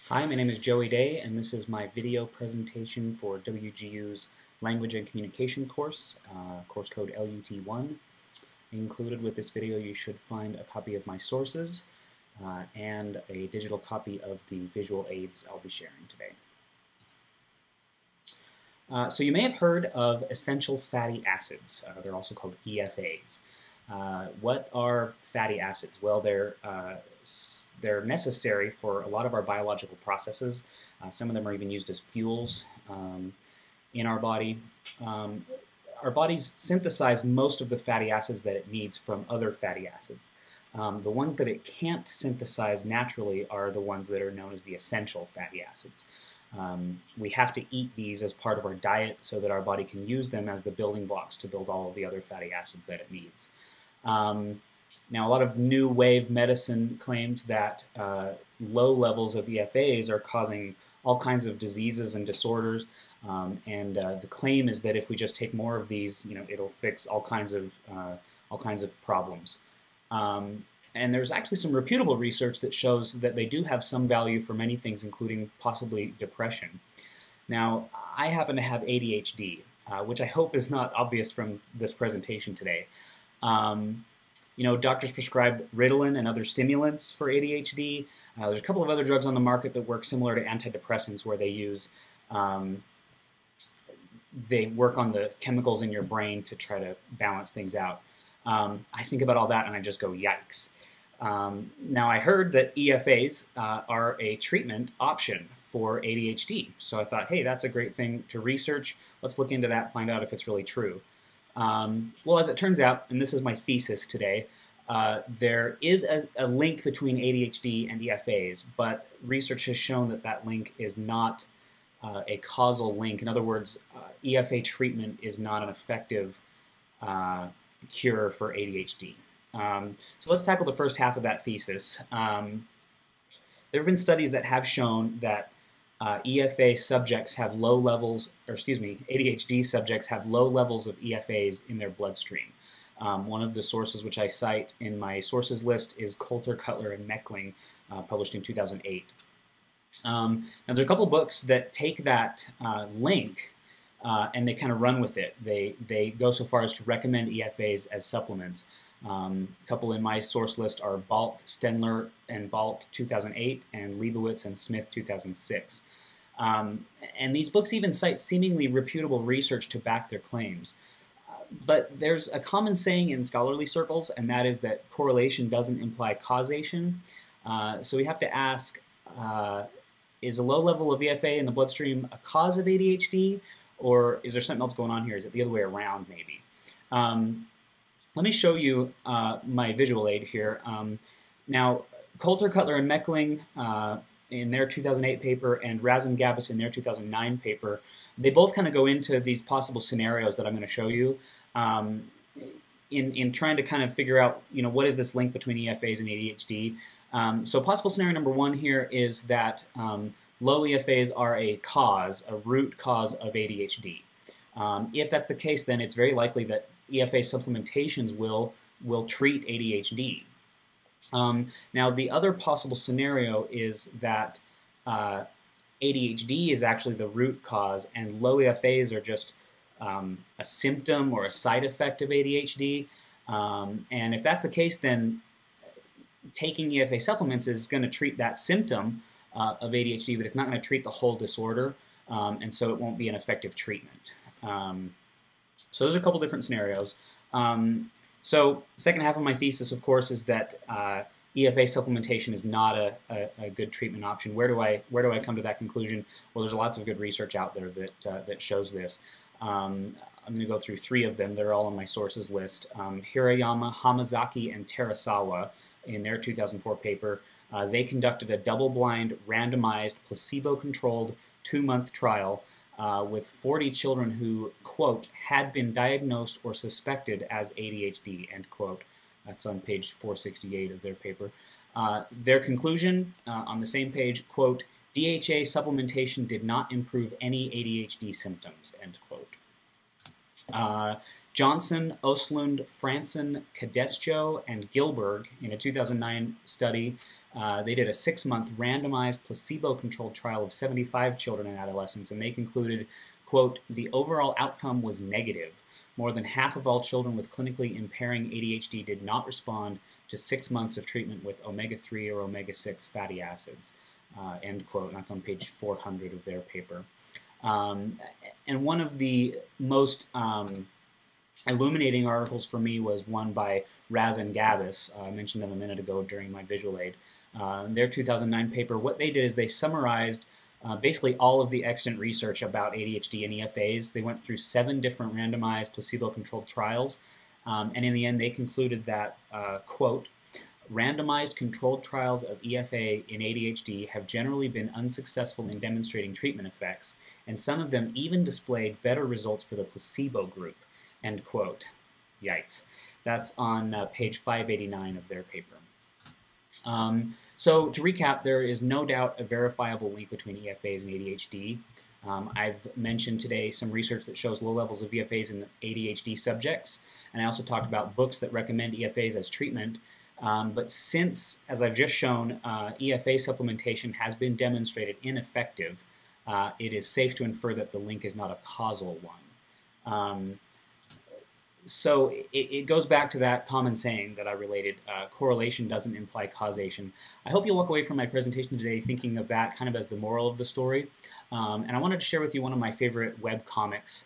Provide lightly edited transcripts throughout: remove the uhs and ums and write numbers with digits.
Hi, my name is Joey Day, and this is my video presentation for WGU's Language and Communication course, course code LUT1. Included with this video, you should find a copy of my sources and a digital copy of the visual aids I'll be sharing today. So you may have heard of essential fatty acids. They're also called EFAs. What are fatty acids? Well, they're necessary for a lot of our biological processes. Some of them are even used as fuels in our body. Our bodies synthesize most of the fatty acids that it needs from other fatty acids. The ones that it can't synthesize naturally are the ones that are known as the essential fatty acids. We have to eat these as part of our diet so that our body can use them as the building blocks to build all of the other fatty acids that it needs. Now, a lot of new wave medicine claims that low levels of EFAs are causing all kinds of diseases and disorders, and the claim is that if we just take more of these, it'll fix all kinds of problems. And there's actually some reputable research that shows that they do have some value for many things, including possibly depression. Now, I happen to have ADHD, which I hope is not obvious from this presentation today. Doctors prescribe Ritalin and other stimulants for ADHD. There's a couple of other drugs on the market that work similar to antidepressants, where they work on the chemicals in your brain to try to balance things out. I think about all that and I just go, yikes. Now, I heard that EFAs are a treatment option for ADHD. So I thought, hey, that's a great thing to research. Let's look into that, find out if it's really true. Well, as it turns out, and this is my thesis today, there is a link between ADHD and EFAs, but research has shown that that link is not a causal link. In other words, EFA treatment is not an effective cure for ADHD. So let's tackle the first half of that thesis. There have been studies that have shown that EFA subjects have low levels, or excuse me, ADHD subjects have low levels of EFAs in their bloodstream. One of the sources which I cite in my sources list is Coulter, Cutler, and Meckling, published in 2008. Now, there are a couple books that take that link and they kind of run with it. They go so far as to recommend EFAs as supplements. A couple in my source list are Balk, Stenler, and Balk 2008, and Leibowitz and Smith 2006. And these books even cite seemingly reputable research to back their claims. But there's a common saying in scholarly circles, and that is that correlation doesn't imply causation. So we have to ask, is a low level of EFA in the bloodstream a cause of ADHD, or is there something else going on here? Is it the other way around, maybe? Let me show you my visual aid here. Now, Coulter, Cutler, and Meckling in their 2008 paper and Razin-Gabus in their 2009 paper, they both kind of go into these possible scenarios that I'm going to show you in trying to kind of figure out, what is this link between EFAs and ADHD. So possible scenario number one here is that low EFAs are a root cause of ADHD. If that's the case, then it's very likely that EFA supplementations will treat ADHD. Now, the other possible scenario is that ADHD is actually the root cause and low EFAs are just a symptom or a side effect of ADHD. And if that's the case, then taking EFA supplements is going to treat that symptom of ADHD, but it's not going to treat the whole disorder, and so it won't be an effective treatment. So those are a couple different scenarios. So the second half of my thesis, of course, is that EFA supplementation is not a good treatment option. Where do I come to that conclusion? Well, there's lots of good research out there that shows this. I'm going to go through three of them. They're all on my sources list. Hirayama, Hamazaki, and Terasawa in their 2004 paper. They conducted a double-blind, randomized, placebo-controlled 2-month trial with 40 children who, quote, had been diagnosed or suspected as ADHD, end quote. That's on page 468 of their paper. Their conclusion on the same page, quote, DHA supplementation did not improve any ADHD symptoms, end quote. Johnson, Oslund, Franson, Cadescho, and Gilberg in a 2009 study They did a 6-month randomized placebo-controlled trial of 75 children and adolescents, and they concluded, quote, "The overall outcome was negative. More than half of all children with clinically impairing ADHD did not respond to 6 months of treatment with omega-3 or omega-6 fatty acids," end quote. And that's on page 400 of their paper. And one of the most illuminating articles for me was one by Raz and Gavis. I mentioned them a minute ago during my visual aid. Their 2009 paper, what they did is they summarized basically all of the extant research about ADHD and EFAs. They went through 7 different randomized placebo-controlled trials, and in the end they concluded that, quote, "Randomized controlled trials of EFA in ADHD have generally been unsuccessful in demonstrating treatment effects, and some of them even displayed better results for the placebo group," end quote. Yikes. That's on page 589 of their paper. So to recap, there is no doubt a verifiable link between EFAs and ADHD. I've mentioned today some research that shows low levels of EFAs in ADHD subjects, and I also talked about books that recommend EFAs as treatment. But since, as I've just shown, EFA supplementation has been demonstrated ineffective, it is safe to infer that the link is not a causal one. So it goes back to that common saying that I related, correlation doesn't imply causation. I hope you'll walk away from my presentation today thinking of that kind of as the moral of the story. And I wanted to share with you one of my favorite web comics.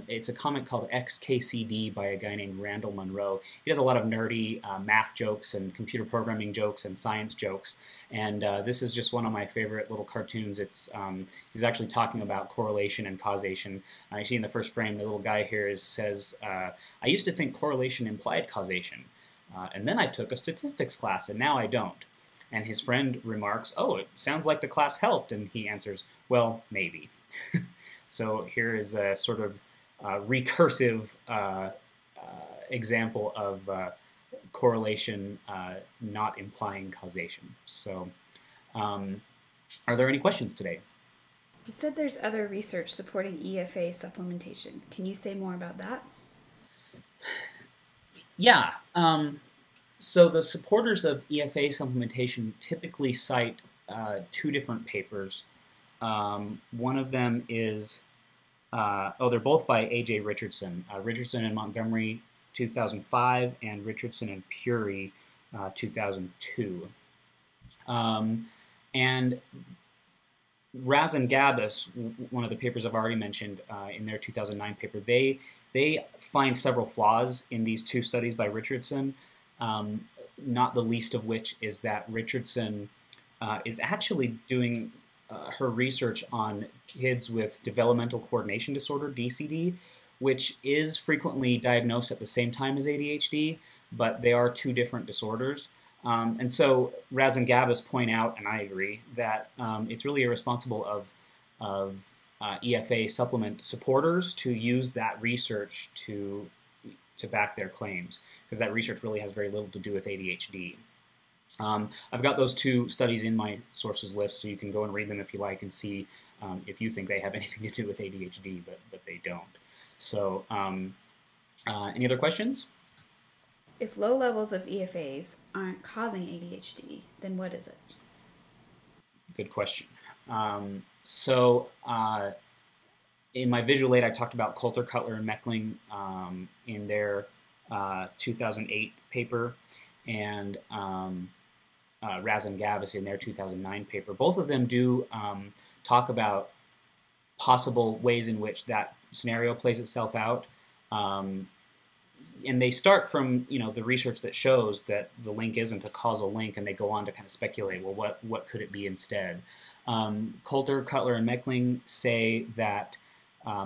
It's a comic called XKCD by a guy named Randall Munroe. He does a lot of nerdy math jokes and computer programming jokes and science jokes, and this is just one of my favorite little cartoons. He's actually talking about correlation and causation. You see in the first frame, the little guy here says, "I used to think correlation implied causation, and then I took a statistics class, and now I don't." And his friend remarks, "Oh, it sounds like the class helped," and he answers, "Well, maybe." So here is a sort of recursive example of correlation not implying causation. So are there any questions today? You said there's other research supporting EFA supplementation. Can you say more about that? Yeah. So the supporters of EFA supplementation typically cite 2 different papers. One of them is, they're both by A.J. Richardson. Richardson and Montgomery, 2005, and Richardson and Puri, 2002. And Raz and Gavis, one of the papers I've already mentioned in their 2009 paper, they find several flaws in these 2 studies by Richardson, not the least of which is that Richardson is actually doing her research on kids with developmental coordination disorder, DCD, which is frequently diagnosed at the same time as ADHD, but they are 2 different disorders. And so Raz and Gavis point out, and I agree, that it's really irresponsible of EFA supplement supporters to use that research to back their claims, because that research really has very little to do with ADHD. I've got those 2 studies in my sources list, so you can go and read them if you like and see if you think they have anything to do with ADHD, but they don't. So any other questions? If low levels of EFAs aren't causing ADHD, then what is it? Good question. So in my visual aid, I talked about Coulter, Cutler, and Meckling in their 2008 paper, and Raz and Gavis in their 2009 paper. Both of them do talk about possible ways in which that scenario plays itself out. And they start from the research that shows that the link isn't a causal link, and they go on to kind of speculate, well, what could it be instead? Coulter, Cutler, and Meckling say that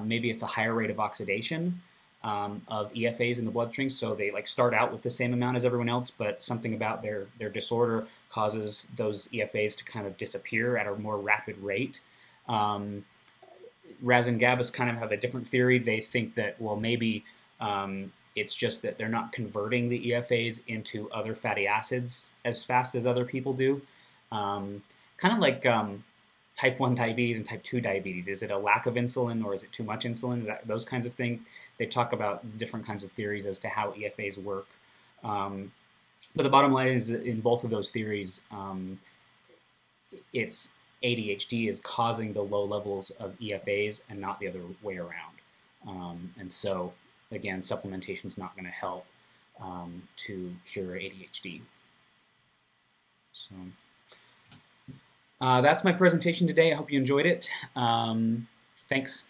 maybe it's a higher rate of oxidation of EFAs in the bloodstream, so they start out with the same amount as everyone else, but something about their disorder causes those EFAs to kind of disappear at a more rapid rate. Raz and Gavis kind of have a different theory. They think that, well, maybe it's just that they're not converting the EFAs into other fatty acids as fast as other people do. Kind of like type 1 diabetes and type 2 diabetes. Is it a lack of insulin, or is it too much insulin? Those kinds of things. They talk about different kinds of theories as to how EFAs work. But the bottom line is, in both of those theories, it's ADHD is causing the low levels of EFAs and not the other way around. And so, again, supplementation is not going to help to cure ADHD. So that's my presentation today. I hope you enjoyed it. Thanks.